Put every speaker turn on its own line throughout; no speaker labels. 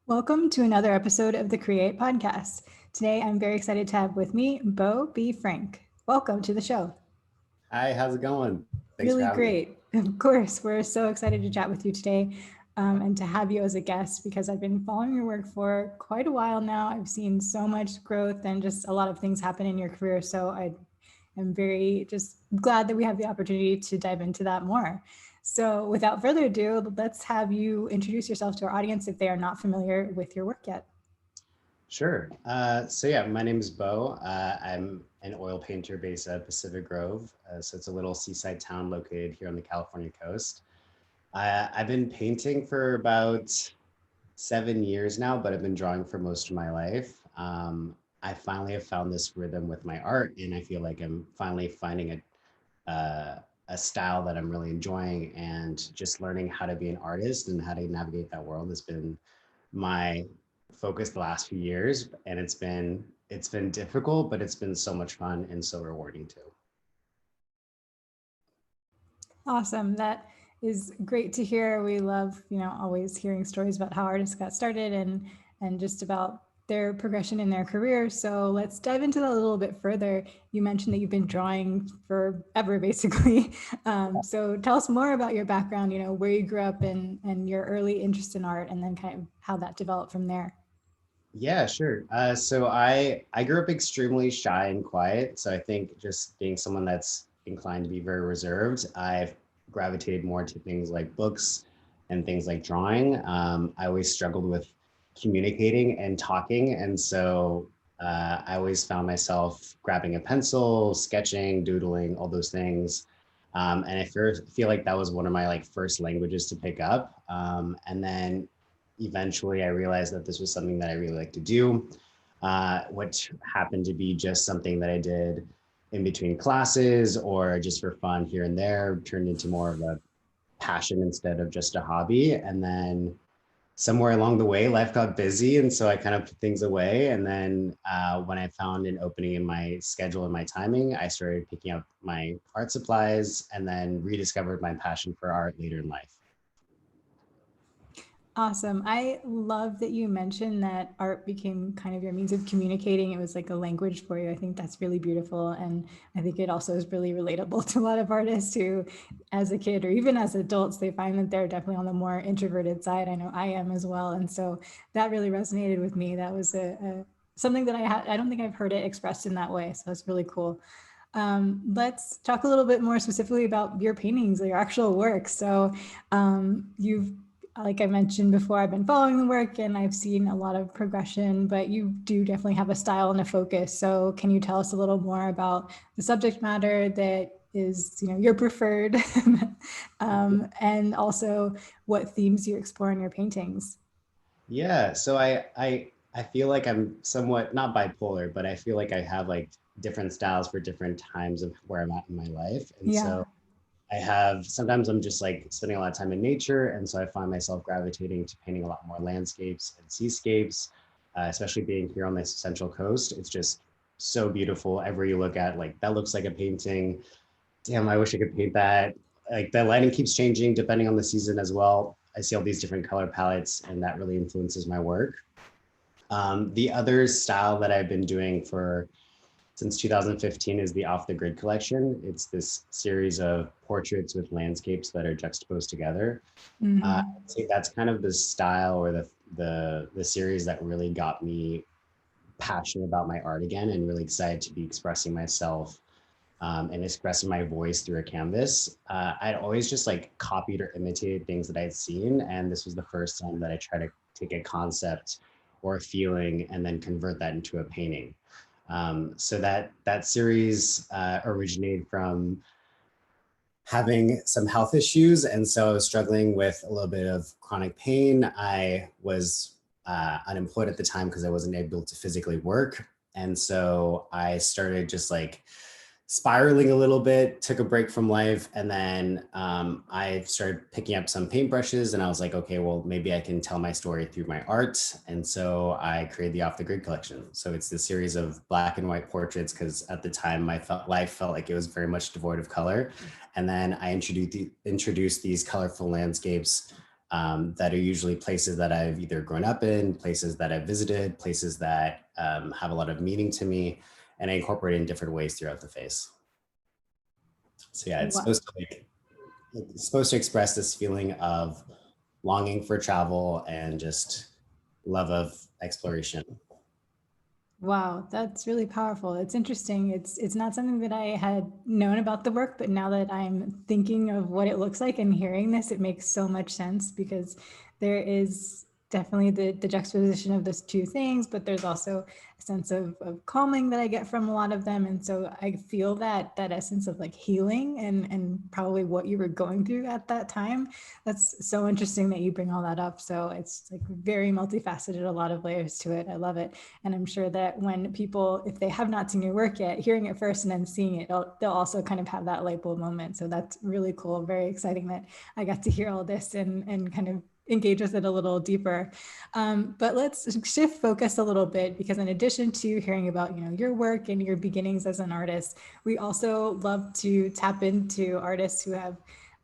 Welcome to another episode of the Create Podcast. Today, I'm very excited to have with me Beau B. Frank. Welcome to the show.
Hi, how's it going? Thanks for
Really
having me.
great. Of course, we're so excited to chat with you today and to have you as a guest because I've been following your work for quite a while now. I've seen so much growth and just a lot of things happen in your career. So I am very just glad that we have the opportunity to dive into that more. So without further ado, let's have you introduce yourself to our audience if they are not familiar with your work yet.
Sure. My name is Beau. I'm an oil painter based out of Pacific Grove. So it's a little seaside town located here on the California coast. I've been painting for about 7 years now, but I've been drawing for most of my life. I finally have found this rhythm with my art, and I feel like I'm finally finding a style that I'm really enjoying, and just learning how to be an artist and how to navigate that world has been my focus the last few years, and it's been difficult, but it's been so much fun and so rewarding too.
Awesome. That is great to hear. We love, always hearing stories about how artists got started and just about their progression in their career. So let's dive into that a little bit further. You mentioned that you've been drawing forever, basically. So tell us more about your background, where you grew up and your early interest in art, and then kind of how that developed from there.
Yeah, sure. So I grew up extremely shy and quiet. So I think just being someone that's inclined to be very reserved, I've gravitated more to things like books and things like drawing. I always struggled with communicating and talking, and so I always found myself grabbing a pencil, sketching, doodling, all those things. And I feel like that was one of my like first languages to pick up. And then eventually I realized that this was something that I really like to do, which happened to be just something that I did in between classes or just for fun here and there, turned into more of a passion instead of just a hobby. And then somewhere along the way, life got busy. And so I kind of put things away. And then when I found an opening in my schedule and my timing, I started picking up my art supplies and then rediscovered my passion for art later in life.
Awesome. I love that you mentioned that art became kind of your means of communicating. It was like a language for you. I think that's really beautiful. And I think it also is really relatable to a lot of artists who, as a kid or even as adults, they find that they're definitely on the more introverted side. I know I am as well. And so that really resonated with me. That was something that I don't think I've heard it expressed in that way. So that's really cool. Let's talk a little bit more specifically about your paintings, your actual work. So you've like I mentioned before, I've been following the work and I've seen a lot of progression, but you do definitely have a style and a focus. So can you tell us a little more about the subject matter that is, your preferred, and also what themes you explore in your paintings?
Yeah, so I feel like I'm somewhat not bipolar, but I feel like I have like different styles for different times of where I'm at in my life. And
Yeah.
so I have sometimes I'm just like spending a lot of time in nature, and so I find myself gravitating to painting a lot more landscapes and seascapes, especially being here on the Central Coast. It's just so beautiful. Everywhere you look at, like that looks like a painting. Damn, I wish I could paint that. Like the lighting keeps changing depending on the season as well. I see all these different color palettes, and that really influences my work. The other style that I've been doing for since 2015 is the Off the Grid collection. It's this series of portraits with landscapes that are juxtaposed together.
Mm-hmm.
I'd say that's kind of the style or the series that really got me passionate about my art again and really excited to be expressing myself and expressing my voice through a canvas. I'd always just like copied or imitated things that I'd seen, and this was the first time that I tried to take a concept or a feeling and then convert that into a painting. So that series originated from having some health issues, and so I was struggling with a little bit of chronic pain. I was unemployed at the time because I wasn't able to physically work, and so I started just like spiraling a little bit, took a break from life, and then I started picking up some paintbrushes, and I was like, okay, well, maybe I can tell my story through my art. And so I created the Off the Grid collection. So it's this series of black and white portraits because at the time my life felt like it was very much devoid of color. And then I introduced these colorful landscapes that are usually places that I've either grown up in, places that I've visited, places that have a lot of meaning to me, and I incorporate it in different ways throughout the face. So yeah,
Wow.
it's supposed to express this feeling of longing for travel and just love of exploration.
Wow, that's really powerful. It's interesting. It's not something that I had known about the work, but now that I'm thinking of what it looks like and hearing this, it makes so much sense because there is definitely the juxtaposition of those two things, but there's also a sense of calming that I get from a lot of them. And so I feel that essence of like healing and probably what you were going through at that time. That's so interesting that you bring all that up. So it's like very multifaceted, a lot of layers to it. I love it. And I'm sure that when people, if they have not seen your work yet, hearing it first and then seeing it, they'll also kind of have that light bulb moment. So that's really cool. Very exciting that I got to hear all this and kind of engage with it a little deeper. But let's shift focus a little bit because in addition to hearing about your work and your beginnings as an artist, we also love to tap into artists who have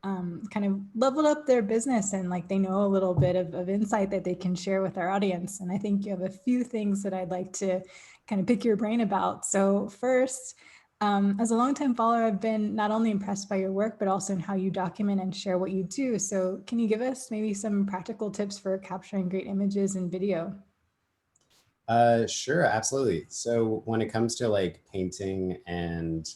kind of leveled up their business and like they know a little bit of insight that they can share with our audience. And I think you have a few things that I'd like to kind of pick your brain about. So first, as a longtime follower, I've been not only impressed by your work, but also in how you document and share what you do. So can you give us maybe some practical tips for capturing great images and video?
Sure, absolutely. So when it comes to like painting and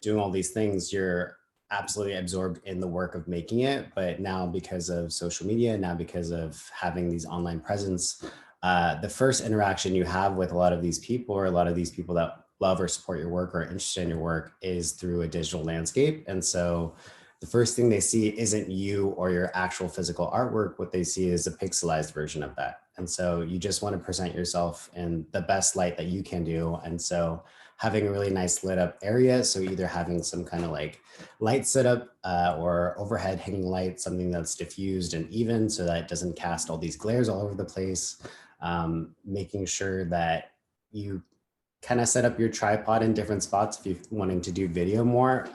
doing all these things, you're absolutely absorbed in the work of making it. But now because of social media, now because of having these online presence, the first interaction you have with a lot of these people or a lot of these people that love or support your work or are interested in your work is through a digital landscape. And so the first thing they see isn't you or your actual physical artwork. What they see is a pixelized version of that. And so you just want to present yourself in the best light that you can do. And so having a really nice lit up area. So either having some kind of like light setup or overhead hanging light, something that's diffused and even so that it doesn't cast all these glares all over the place. Making sure that you kind of set up your tripod in different spots if you're wanting to do video more.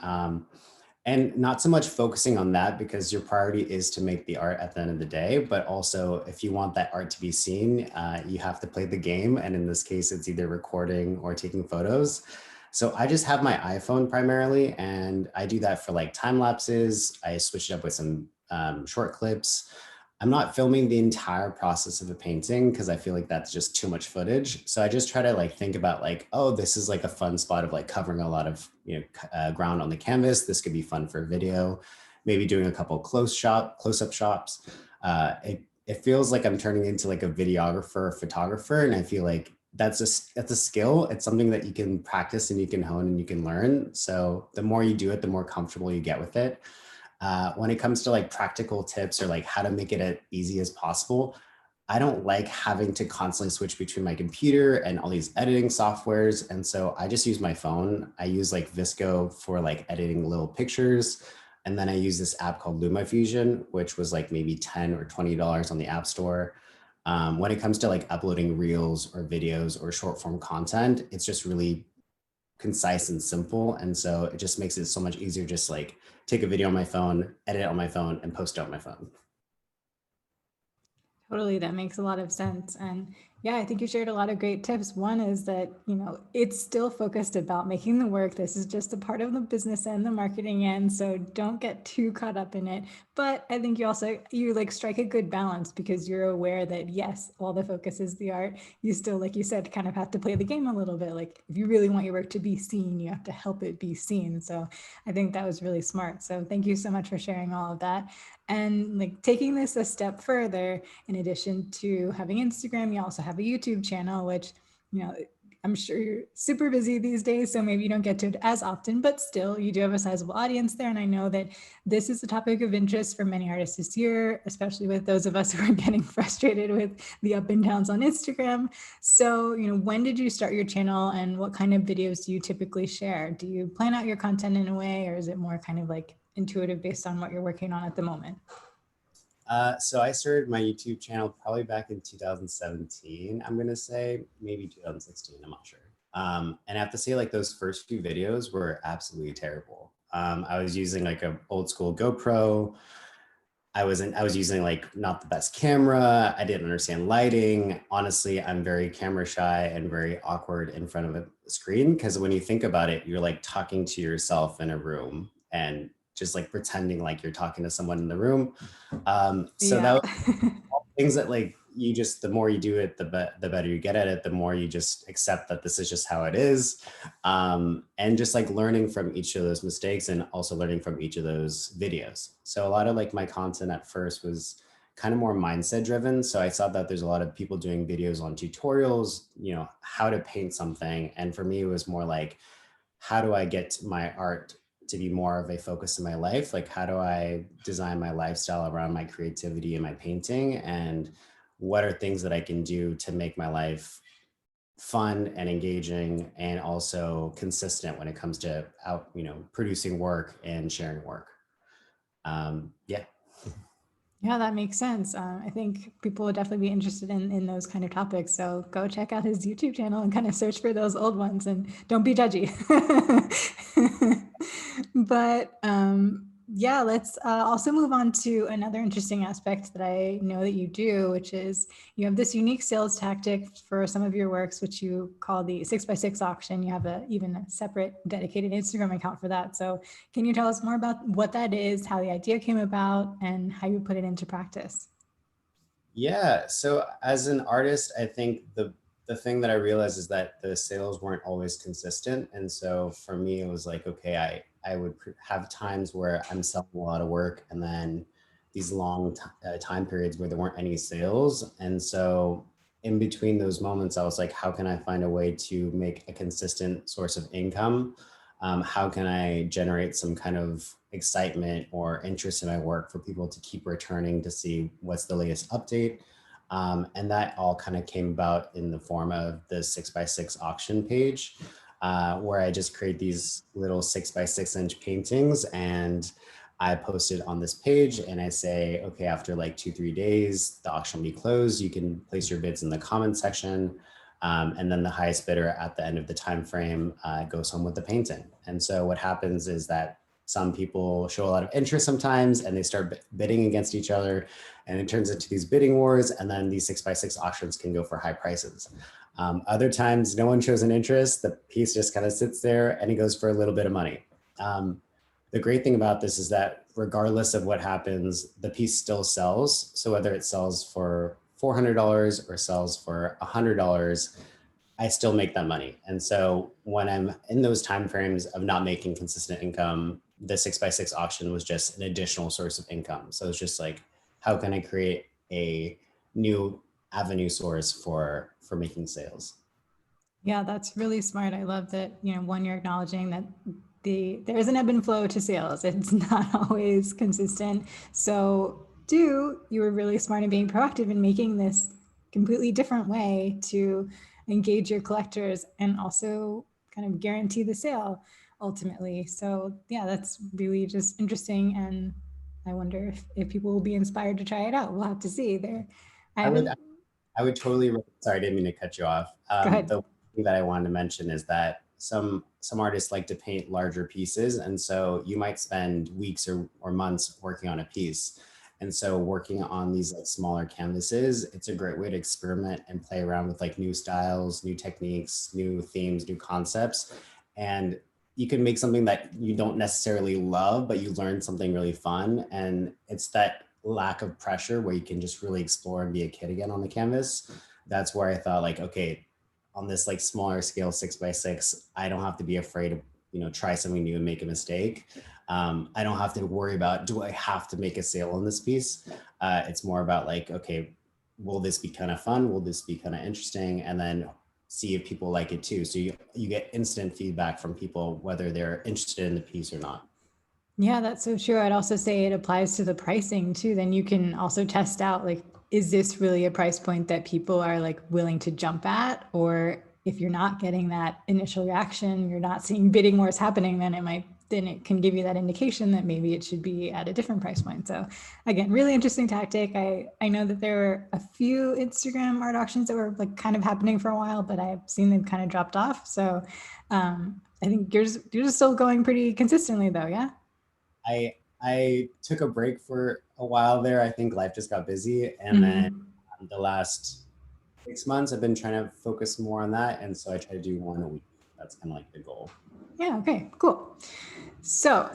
And not so much focusing on that because your priority is to make the art at the end of the day, but also if you want that art to be seen, you have to play the game. And in this case, it's either recording or taking photos. So I just have my iPhone primarily, and I do that for like time lapses. I switch it up with some short clips. I'm not filming the entire process of a painting because I feel like that's just too much footage. So I just try to like think about like, oh, this is like a fun spot of like covering a lot of ground on the canvas. This could be fun for a video. Maybe doing a couple close-up shots. It feels like I'm turning into like a videographer or photographer, and I feel like that's a skill. It's something that you can practice and you can hone and you can learn. So the more you do it, the more comfortable you get with it. When it comes to like practical tips or like how to make it as easy as possible, I don't like having to constantly switch between my computer and all these editing softwares. And so I just use my phone. I use like Visco for like editing little pictures. And then I use this app called LumaFusion, which was like maybe 10 or $20 on the App Store. When it comes to like uploading reels or videos or short form content, it's just really concise and simple. And so it just makes it so much easier, just like take a video on my phone, edit it on my phone, and post it on my phone.
Totally, that makes a lot of sense. And yeah, I think you shared a lot of great tips. One is that, it's still focused about making the work. This is just a part of the business and the marketing end. So don't get too caught up in it. But I think you like strike a good balance because you're aware that yes, while the focus is the art, you still, like you said, kind of have to play the game a little bit. Like if you really want your work to be seen, you have to help it be seen. So I think that was really smart. So thank you so much for sharing all of that. And like taking this a step further, in addition to having Instagram, you also have a YouTube channel, which, you know, I'm sure you're super busy these days, so maybe you don't get to it as often, but still you do have a sizable audience there. And I know that this is a topic of interest for many artists this year, especially with those of us who are getting frustrated with the up and downs on Instagram. So, when did you start your channel and what kind of videos do you typically share? Do you plan out your content in a way, or is it more kind of like intuitive based on what you're working on at the moment?
So I started my YouTube channel probably back in 2017. I'm gonna say maybe 2016. I'm not sure. And I have to say, like those first few videos were absolutely terrible. I was using like a old school GoPro. I was using like not the best camera. I didn't understand lighting. Honestly, I'm very camera shy and very awkward in front of a screen because when you think about it, you're like talking to yourself in a room and just like pretending like you're talking to someone in the room. So that
Yeah.
was things that like you just the more you do it, the better you get at it. The more you just accept that this is just how it is, and just like learning from each of those mistakes and also learning from each of those videos. So a lot of like my content at first was kind of more mindset driven. So I saw that there's a lot of people doing videos on tutorials, you know, how to paint something, and for me it was more like how do I get my art to be more of a focus in my life? Like, how do I design my lifestyle around my creativity and my painting? And what are things that I can do to make my life fun and engaging and also consistent when it comes to out, you know, producing work and sharing work? Yeah.
Yeah, that makes sense. I think people would definitely be interested in those kind of topics. So go check out his YouTube channel and kind of search for those old ones and don't be judgy. But yeah, let's also move on to another interesting aspect that I know that you do, which is you have this unique sales tactic for some of your works, which you call the 6x6 auction. You have even a separate dedicated Instagram account for that. So can you tell us more about what that is, how the idea came about, and how you put it into practice?
Yeah. So as an artist, I think the thing that I realized is that the sales weren't always consistent. And so for me, it was like, okay, I would have times where I'm selling a lot of work and then these long time periods where there weren't any sales. And so in between those moments, I was like, how can I find a way to make a consistent source of income? How can I generate some kind of excitement or interest in my work for people to keep returning to see what's the latest update? And that all kind of came about in the form of the 6x6 auction page, where I just create these little 6x6 inch paintings and I post it on this page and I say, okay, after like 2, 3 days, the auction will be closed. You can place your bids in the comment section. And then the highest bidder at the end of the time frame goes home with the painting. And so what happens is that some people show a lot of interest sometimes and they start bidding against each other and it turns into these bidding wars, and then these 6x6 auctions can go for high prices. Other times no one shows an interest, the piece just kind of sits there and it goes for a little bit of money. um, the great thing about this is that regardless of what happens, the piece still sells. So whether it sells for $400 or sells for $100, I still make that money. And so when I'm in those time frames of not making consistent income, the 6x6 auction was just an additional source of income. So it's just like, how can I create a new avenue source for making sales?
Yeah, that's really smart. I love that, one, you're acknowledging that there is an ebb and flow to sales. It's not always consistent. So two, you were really smart in being proactive in making this completely different way to engage your collectors and also kind of guarantee the sale ultimately. So yeah, that's really just interesting. And I wonder if people will be inspired to try it out. We'll have to see there. I
I would
haven't,
I would totally. Sorry, I didn't mean to cut you off.
go ahead.
The thing that I wanted to mention is that some artists like to paint larger pieces, and so you might spend weeks or months working on a piece. And so working on these like smaller canvases, it's a great way to experiment and play around with like new styles, new techniques, new themes, new concepts. And you can make something that you don't necessarily love, but you learn something really fun. And it's that lack of pressure where you can just really explore and be a kid again on the canvas. That's where I thought like, okay, on this like smaller scale 6x6, I don't have to be afraid to, you know, try something new and make a mistake. I don't have to worry about, do I have to make a sale on this piece? It's more about like, okay, will this be kind of fun? Will this be kind of interesting? And then see if people like it too. So you get instant feedback from people, whether they're interested in the piece or not.
Yeah, that's so true. I'd also say it applies to the pricing too. Then you can also test out like, is this really a price point that people are like willing to jump at? Or if you're not getting that initial reaction, you're not seeing bidding wars happening, then it can give you that indication that maybe it should be at a different price point. So again, really interesting tactic. I know that there were a few Instagram art auctions that were like kind of happening for a while, but I've seen them kind of dropped off. So I think yours still going pretty consistently though, yeah?
I took a break for a while there. I think life just got busy. And then
Mhm.
the last 6 months, I've been trying to focus more on that. And so I try to do one a week. That's kind of like the goal.
Yeah, okay, cool. So,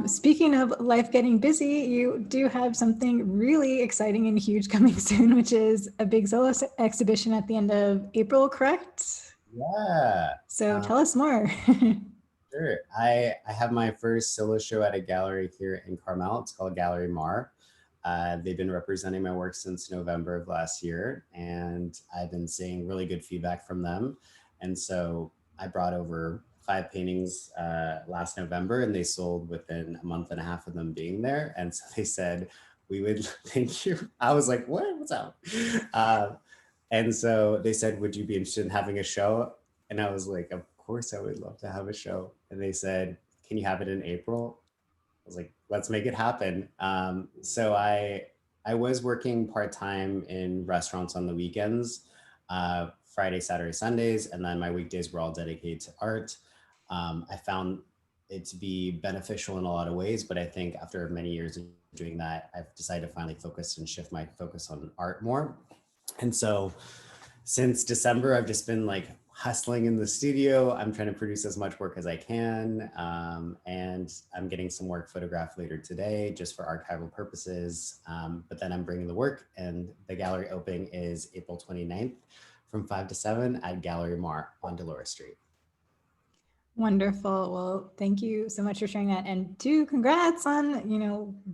speaking of life getting busy, you do have something really exciting and huge coming soon, which is a big solo exhibition at the end of April, correct?
Yeah.
So
Um,
tell us more.
Sure. I have my first solo show at a gallery here in Carmel. It's called Gallery Mar. They've been representing my work since November of last year, and I've been seeing really good feedback from them. And so I brought over 5 paintings last November, and they sold within a month and a half of them being there. And so they said, "We would thank you." I was like, "What? What's up?" Uh, and so they said, "Would you be interested in having a show?" And I was like, "Of course, I would love to have a show." And they said, "Can you have it in April?" I was like, "Let's make it happen." So I was working part time in restaurants on the weekends, Friday, Saturday, Sundays, and then my weekdays were all dedicated to art. I found it to be beneficial in a lot of ways, but I think after many years of doing that, I've decided to finally focus and shift my focus on art more. And so since December, I've just been like hustling in the studio. I'm trying to produce as much work as I can. And I'm getting some work photographed later today just for archival purposes. But then I'm bringing the work, and the gallery opening is April 29th from 5 to 7 at Gallery Mar on Dolores Street.
Wonderful. Well, thank you so much for sharing that. And two, congrats on,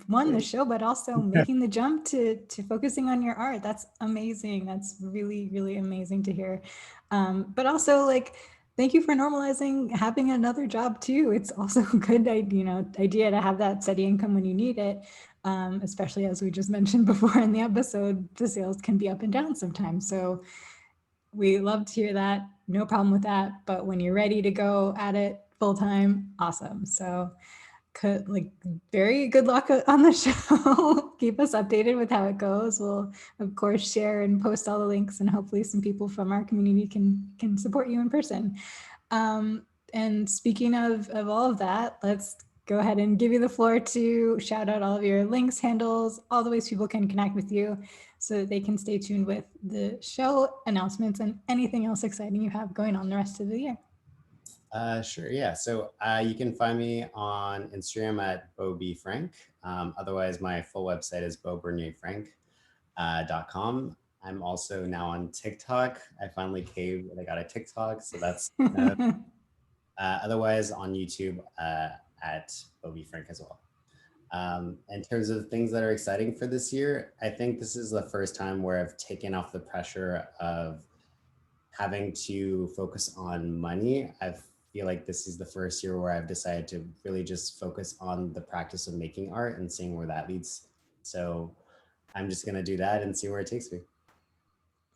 one, the show, but also making the jump to focusing on your art. That's amazing. That's really, really amazing to hear. But also like, thank you for normalizing having another job too. It's also a good idea to have that steady income when you need it. Especially as we just mentioned before in the episode, the sales can be up and down sometimes. So we love to hear that. No problem with that. But when you're ready to go at it full time, awesome. So, like, very good luck on the show. Keep us updated with how it goes. We'll, of course, share and post all the links, and hopefully, some people from our community can support you in person. And speaking of all of that, let's go ahead and give you the floor to shout out all of your links, handles, all the ways people can connect with you so that they can stay tuned with the show announcements and anything else exciting you have going on the rest of the year.
Sure, yeah. So you can find me on Instagram at Beau B Frank. Otherwise, my full website is beaubernierfrank.com. I'm also now on TikTok. I finally caved and I got a TikTok, so that's otherwise on YouTube at Beau B Frank as well. In terms of things that are exciting for this year, I think this is the first time where I've taken off the pressure of having to focus on money. I feel like this is the first year where I've decided to really just focus on the practice of making art and seeing where that leads. So I'm just going to do that and see where it takes me.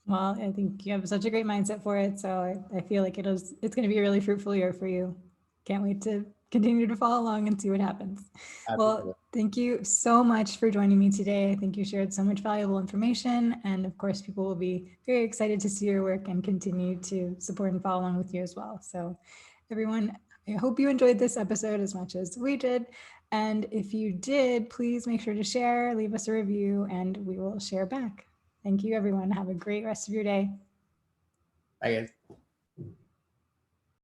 Well, I think you have such a great mindset for it. So I feel like it's going to be a really fruitful year for you. Can't wait to continue to follow along and see what happens. Well, thank you so much for joining me today. I think you shared so much valuable information. And of course, people will be very excited to see your work and continue to support and follow along with you as well. So, everyone, I hope you enjoyed this episode as much as we did. And if you did, please make sure to share, leave us a review, and we will share back. Thank you, everyone. Have a great rest of your day.
Bye, guys.